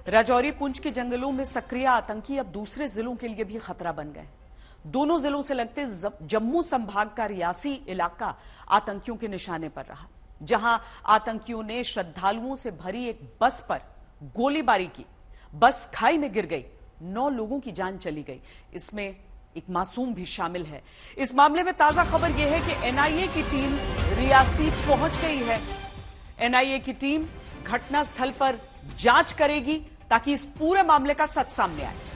राजौरी पुंछ के जंगलों में सक्रिय आतंकी अब दूसरे जिलों के लिए भी खतरा बन गए। दोनों जिलों से लगते जम्मू संभाग का रियासी इलाका आतंकियों के निशाने पर रहा, जहां आतंकियों ने श्रद्धालुओं से भरी एक बस पर गोलीबारी की। बस खाई में गिर गई, 9 लोगों की जान चली गई, इसमें एक मासूम भी शामिल है। इस मामले में ताजा खबर यह है कि एनआईए की टीम रियासी पहुंच गई है। एनआईए की टीम घटनास्थल पर जांच करेगी ताकि इस पूरे मामले का सच सामने आए।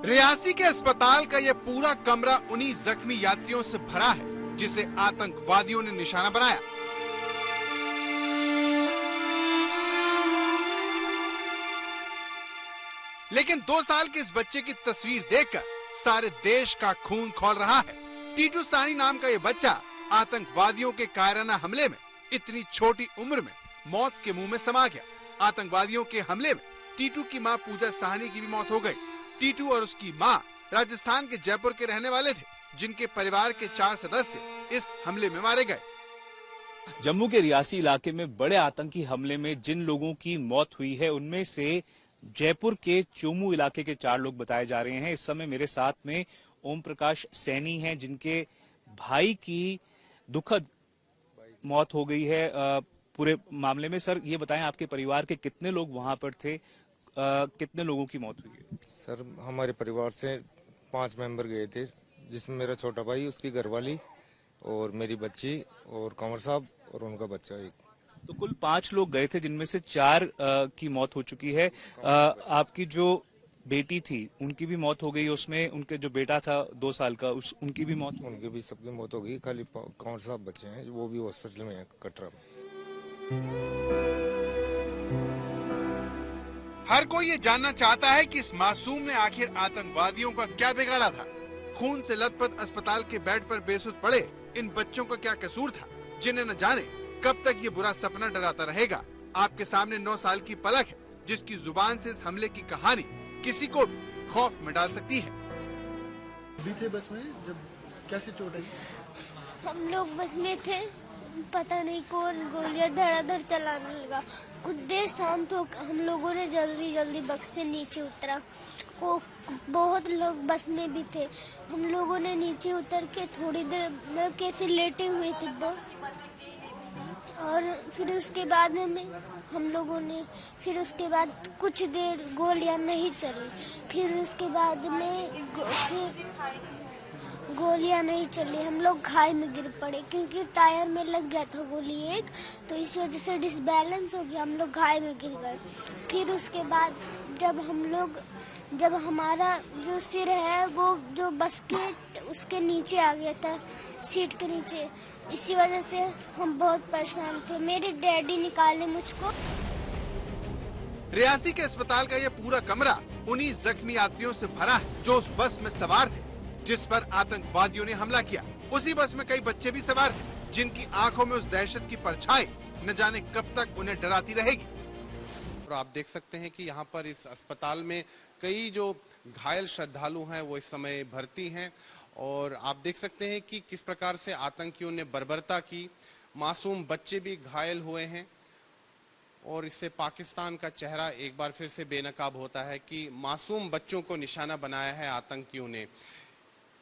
रियासी के अस्पताल का यह पूरा कमरा उन्हीं जख्मी यात्रियों से भरा है जिसे आतंकवादियों ने निशाना बनाया। लेकिन 2 साल के इस बच्चे की तस्वीर देखकर सारे देश का खून खौल रहा है। टीटू सानी नाम का ये बच्चा आतंकवादियों के कायराना हमले में इतनी छोटी उम्र में मौत के मुंह में समा गया। आतंकवादियों के हमले में टीटू की मां पूजा साहनी की भी मौत हो गई। टीटू और उसकी मां राजस्थान के जयपुर के रहने वाले थे, जिनके परिवार के 4 सदस्य इस हमले में मारे गए। जम्मू के रियासी इलाके में बड़े आतंकी हमले में जिन लोगों की मौत हुई है, उनमें से जयपुर के चोमू इलाके के 4 लोग बताए जा रहे हैं। इस समय मेरे साथ में ओम प्रकाश सैनी हैं, जिनके भाई की दुखद मौत हो गई है पूरे मामले में। सर, ये बताएं, आपके परिवार के कितने लोग वहां पर थे, कितने लोगों की मौत हुई है? सर, हमारे परिवार से 5 मेंबर गए थे, जिसमें मेरा छोटा भाई, उसकी घरवाली और मेरी बच्ची और कंवर साहब और उनका बच्चा एक। तो कुल 5 लोग गए थे, जिनमें से 4 की मौत हो चुकी है। आपकी जो बेटी थी उनकी भी मौत हो गई, उसमें उनके जो बेटा था 2 साल का, उनकी भी मौत? उनकी भी सबकी मौत हो गई, खाली कंवर साहब बच्चे हैं, वो भी हॉस्पिटल में है कटरा में। हर कोई ये जानना चाहता है कि इस मासूम ने आखिर आतंकवादियों का क्या बिगाड़ा था। खून से लथपथ अस्पताल के बेड पर बेसुध पड़े इन बच्चों का क्या कसूर था, जिन्हें न जाने कब तक ये बुरा सपना डराता रहेगा। आपके सामने 9 साल की पलक है, जिसकी जुबान से इस हमले की कहानी किसी को भी खौफ में डाल सकती है। अभी थे बस में, जब कैसे चोट आई? हम लोग बस में थे, पता नहीं कौन गोलियां धड़ाधड़ चलाने लगा। कुछ देर शांत हो हम लोगों ने जल्दी बस से नीचे उतरा। बहुत लोग बस में भी थे। हम लोगों ने नीचे उतर के थोड़ी देर में कैसे लेटे हुए थे और फिर उसके बाद उसके बाद कुछ देर गोलियां नहीं चली। फिर उसके बाद में गोलियां नहीं चली, हम लोग खाई में गिर पड़े क्योंकि टायर में लग गया था गोली एक, तो इस वजह से डिसबैलेंस हो गया, हम लोग खाई में गिर गए। फिर उसके बाद जब हमारा जो सिर है वो जो बस के उसके नीचे आ गया था, सीट के नीचे, इसी वजह से हम बहुत परेशान थे। मेरे डैडी निकाले मुझको। रियासी के अस्पताल का यह पूरा कमरा उन्हीं जख्मी यात्रियों से भरा है जो उस बस में सवार थे जिस पर आतंकवादियों ने हमला किया। उसी बस में कई बच्चे भी सवार थे, जिनकी आंखों में उस दहशत की परछाई न जाने कब तक उन्हें डराती रहेगी। और आप देख सकते हैं कि यहाँ पर इस अस्पताल में कई जो घायल श्रद्धालु हैं वो इस समय भर्ती हैं, और आप देख सकते हैं कि किस प्रकार से आतंकियों ने बर्बरता की। मासूम बच्चे भी घायल हुए हैं, और इससे पाकिस्तान का चेहरा एक बार फिर से बेनकाब होता है कि मासूम बच्चों को निशाना बनाया है आतंकियों ने।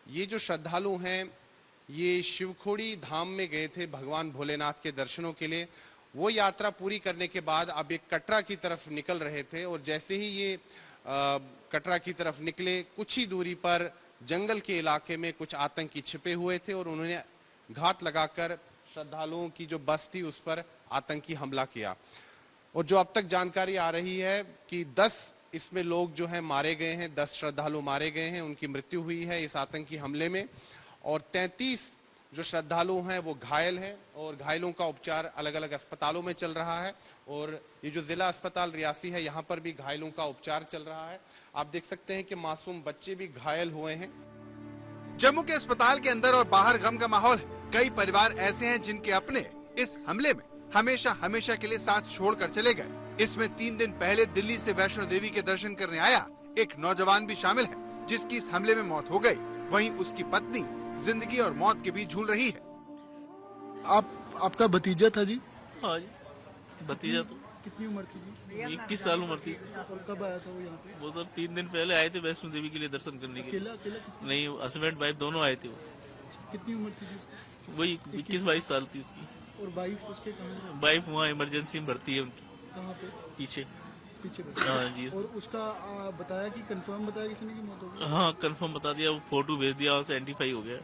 ये जो श्रद्धालु हैं, ये शिवखोड़ी धाम में गए थे भगवान भोलेनाथ के दर्शनों के लिए। वो यात्रा पूरी करने के बाद अब एक कटरा की तरफ निकल रहे थे, और जैसे ही ये कटरा की तरफ निकले, कुछ ही दूरी पर जंगल के इलाके में कुछ आतंकी छिपे हुए थे, और उन्होंने घात लगाकर श्रद्धालुओं की जो बस थी उस पर आतंकी हमला किया। और जो अब तक जानकारी आ रही है कि 10 इसमें लोग जो हैं मारे गए हैं, 10 श्रद्धालु मारे गए हैं, उनकी मृत्यु हुई है इस आतंकी हमले में, और 33 जो श्रद्धालु हैं वो घायल हैं, और घायलों का उपचार अलग अलग अस्पतालों में चल रहा है। और ये जो जिला अस्पताल रियासी है, यहाँ पर भी घायलों का उपचार चल रहा है। आप देख सकते हैं कि मासूम बच्चे भी घायल हुए हैं। जम्मू के अस्पताल के अंदर और बाहर गम का माहौल है। कई परिवार ऐसे हैं जिनके अपने इस हमले में हमेशा हमेशा के लिए साथ छोड़कर चले गए। इसमें 3 दिन पहले दिल्ली से वैष्णो देवी के दर्शन करने आया एक नौजवान भी शामिल है, जिसकी इस हमले में मौत हो गई। वहीं उसकी पत्नी जिंदगी और मौत के बीच झूल रही है। आपका भतीजा था जी? हाँ जी, भतीजा। तो कितनी उम्र थी जी? 21 साल उम्र थी। और कब आया था वो यहाँ पे? वो सब 3 दिन पहले आए थे वैष्णो देवी के लिए दर्शन करने के लिए। अकेला नहीं, हस्बैंड वाइफ दोनों आए थे। वो कितनी उम्र थी जी? वही 21-22 साल थी उसकी। और वाइफ उसके कहाँ? वाइफ वहाँ इमरजेंसी में भर्ती है उनकी। कहाँ पे? पीछे। हाँ जी। और उसका बताया कि कंफर्म बताया किसी ने कि मौत हो गई? हाँ, कंफर्म बता दिया। वो फोटो भेज दिया, वहाँ से आइडेंटिफाई हो गया।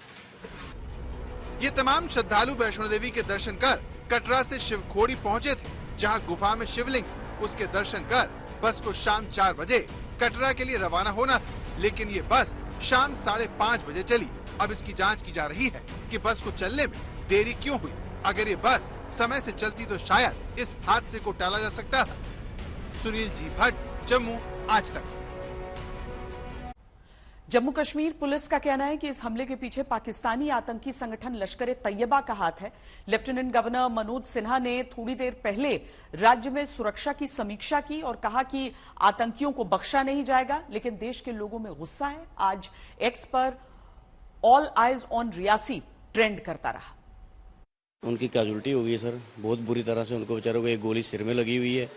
ये तमाम श्रद्धालु वैष्णो देवी के दर्शन कर कटरा से शिवखोड़ी पहुंचे थे, जहां गुफा में शिवलिंग। उसके दर्शन कर बस को शाम 4 बजे कटरा के लिए रवाना होना था, लेकिन ये बस शाम 5:30 बजे चली। अब इसकी जांच की जा रही है कि बस को चलने में देरी क्यों हुई। अगर ये बस समय से चलती तो शायद इस हादसे को टाला जा सकता था। सुनील जी भट्ट, जम्मू, आज तक। जम्मू कश्मीर पुलिस का कहना है कि इस हमले के पीछे पाकिस्तानी आतंकी संगठन लश्कर-ए-तैयबा का हाथ है। लेफ्टिनेंट गवर्नर मनोज सिन्हा ने थोड़ी देर पहले राज्य में सुरक्षा की समीक्षा की और कहा कि आतंकियों को बख्शा नहीं जाएगा, लेकिन देश के लोगों में गुस्सा है। आज एक्स पर all eyes on Reasi trend करता रहा। उनकी कैजुअल्टी हो गई है सर, बहुत बुरी तरह से। उनको बेचारों को एक गोली सिर में लगी हुई है,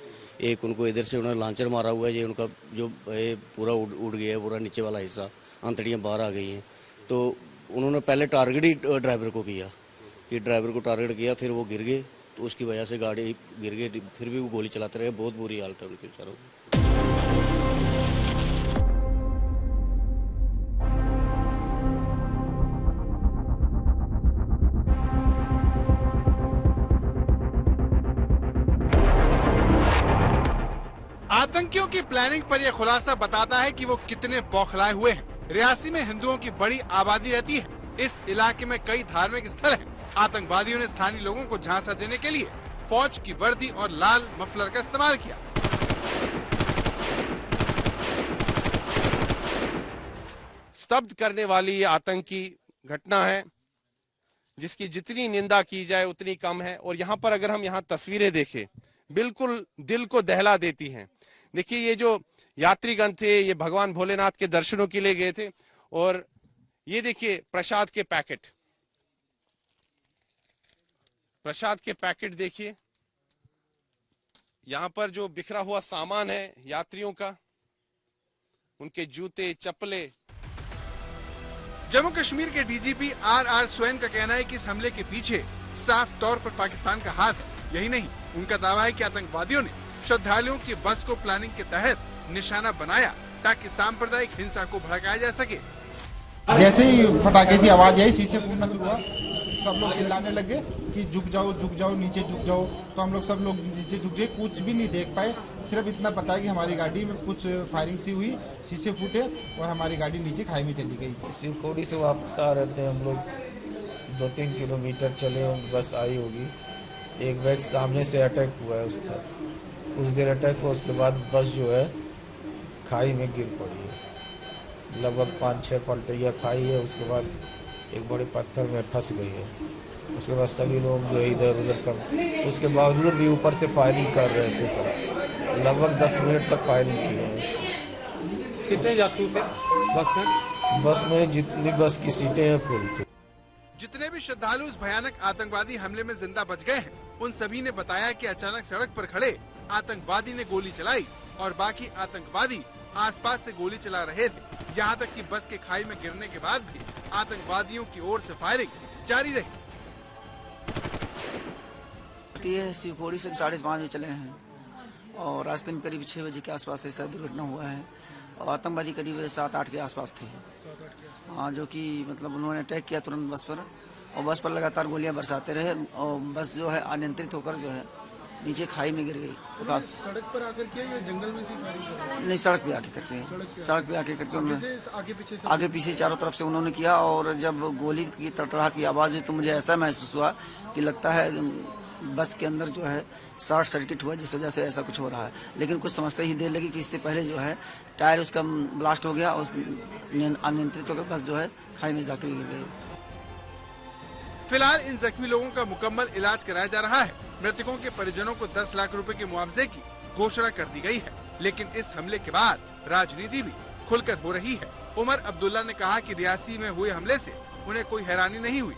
एक उनको इधर से उन्होंने लांचर मारा हुआ है। ये उनका जो पूरा उड़ गया है, पूरा नीचे वाला हिस्सा, आंतड़ियाँ बाहर आ गई हैं। तो उन्होंने पहले टारगेट ही ड्राइवर को किया, कि ड्राइवर को टारगेट किया, फिर वो गिर गए, तो उसकी वजह से गाड़ी गिर गई। फिर भी वो गोली चलाते रहे। बहुत बुरी हालत है उनके बेचारों की। आतंकियों की प्लानिंग पर यह खुलासा बताता है कि वो कितने बौखलाए हुए हैं। रियासी में हिंदुओं की बड़ी आबादी रहती है। इस इलाके में कई धार्मिक स्थल हैं। आतंकवादियों ने स्थानीय लोगों को झांसा देने के लिए फौज की वर्दी और लाल मफलर का इस्तेमाल किया। स्तब्ध करने वाली ये आतंकी घटना है, जिसकी जितनी निंदा की जाए उतनी कम है। और यहाँ पर अगर हम यहाँ तस्वीरें देखें, बिल्कुल दिल को दहला देती हैं। देखिए, ये जो यात्रीगण थे, ये भगवान भोलेनाथ के दर्शनों के लिए गए थे। और ये देखिए प्रसाद के पैकेट, प्रसाद के पैकेट देखिए। यहाँ पर जो बिखरा हुआ सामान है यात्रियों का, उनके जूते, चप्पलें। जम्मू कश्मीर के डीजीपी आर स्वैन का कहना है कि इस हमले के पीछे साफ तौर पर पाकिस्तान का हाथ है। यही नहीं, उनका दावा है कि आतंकवादियों ने श्रद्धालुओं की बस को प्लानिंग के तहत निशाना बनाया ताकि सांप्रदायिक हिंसा को भड़काया जा सके। जैसे ही पटाखे की आवाज आई, शीशे फूटना शुरू हुआ, सब लोग चिल्लाने लगे कि झुक जाओ, नीचे झुक जाओ। तो हम लोग सब लोग नीचे झुक गए, कुछ भी नहीं देख पाए। सिर्फ इतना पता है कि हमारी गाड़ी में कुछ फायरिंग सी हुई, शीशे फूटे और हमारी गाड़ी नीचे खाई में चली गई। शिवखोड़ी से वापस आ रहे थे हम लोग, 2-3 किलोमीटर चले, बस आई होगी। एक बैग सामने से अटैक हुआ है उस पर, कुछ देर अटैक हुआ, उसके बाद बस जो है खाई में गिर पड़ी है। लगभग 5-6 पलटियाँ खाई है, उसके बाद एक बड़े पत्थर में फंस गई है। उसके बाद सभी लोग जो है इधर उधर सब, उसके बावजूद भी ऊपर से फायरिंग कर रहे थे सब। लगभग 10 मिनट तक फायरिंग की है। कितने यात्री थे बस में? बस में जितनी बस की सीटें हैं फुल थी। जितने भी श्रद्धालु इस भयानक आतंकवादी हमले में जिंदा बच गए हैं, उन सभी ने बताया कि अचानक सड़क पर खड़े आतंकवादी ने गोली चलाई और बाकी आतंकवादी आसपास से गोली चला रहे थे। यहाँ तक कि बस के खाई में गिरने के बाद भी आतंकवादियों की ओर से फायरिंग जारी रही। शिवखोड़ी से 5:30 बजे चले हैं और रास्ते में करीब 6 बजे के आसपास ऐसा दुर्घटना हुआ है। और आतंकवादी करीब 7-8 के आसपास थे। हाँ, जो कि मतलब उन्होंने अटैक किया तुरंत बस पर, और बस पर लगातार गोलियां बरसाते रहे और बस जो है अनियंत्रित होकर जो है नीचे खाई में गिर गई। सड़क पर आकर के या जंगल में से फायरिंग कर रहे हैं? नहीं, सड़क पे आके करके उन्होंने आगे पीछे चारों तरफ से उन्होंने किया। और जब गोली की तड़तड़ाहट की आवाज हुई तो मुझे ऐसा महसूस हुआ कि लगता है बस के अंदर जो है शॉर्ट सर्किट हुआ, जिस वजह से ऐसा कुछ हो रहा है। लेकिन कुछ समझते ही देर लगी कि इससे पहले जो है टायर उसका ब्लास्ट हो गया और अनियंत्रित होकर बस जो है खाई में जाके गिर गई। फिलहाल इन जख्मी लोगों का मुकम्मल इलाज कराया जा रहा है। मृतकों के परिजनों को 10 लाख रुपए के मुआवजे की घोषणा कर दी गई है। लेकिन इस हमले के बाद राजनीति भी खुलकर हो रही है। उमर अब्दुल्ला ने कहा कि रियासी में हुए हमले से उन्हें कोई हैरानी नहीं हुई।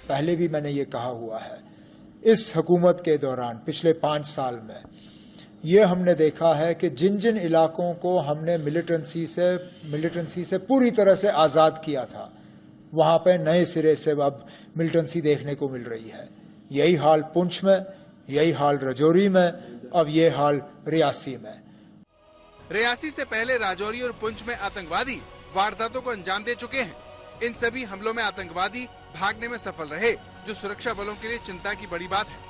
पहले भी मैंने ये कहा हुआ है, इस हुकूमत के दौरान पिछले 5 साल में ये हमने देखा है कि जिन जिन इलाकों को हमने मिलिटेंसी से पूरी तरह से आज़ाद किया था, वहाँ पे नए सिरे से अब मिलिटेंसी देखने को मिल रही है। यही हाल पुंछ में, यही हाल रजौरी में, अब ये हाल रियासी में। रियासी से पहले राजौरी और पुंछ में आतंकवादी वारदातों को अंजाम दे चुके हैं। इन सभी हमलों में आतंकवादी भागने में सफल रहे, जो सुरक्षा बलों के लिए चिंता की बड़ी बात है।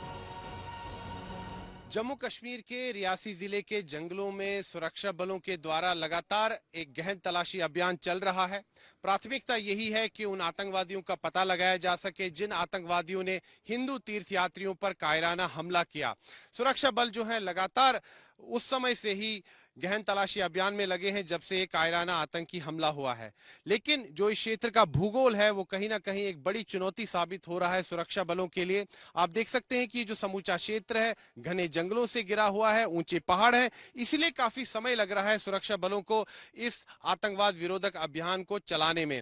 जम्मू कश्मीर के रियासी जिले के जंगलों में सुरक्षा बलों के द्वारा लगातार एक गहन तलाशी अभियान चल रहा है। प्राथमिकता यही है कि उन आतंकवादियों का पता लगाया जा सके जिन आतंकवादियों ने हिंदू तीर्थयात्रियों पर कायराना हमला किया। सुरक्षा बल जो है लगातार उस समय से ही गहन तलाशी अभियान में लगे हैं जब से एक कायराना आतंकी हमला हुआ है। लेकिन जो इस क्षेत्र का भूगोल है वो कहीं ना कहीं एक बड़ी चुनौती साबित हो रहा है सुरक्षा बलों के लिए। आप देख सकते हैं कि जो समूचा क्षेत्र है घने जंगलों से घिरा हुआ है, ऊंचे पहाड़ है, इसलिए काफी समय लग रहा है सुरक्षा बलों को इस आतंकवाद विरोधक अभियान को चलाने में।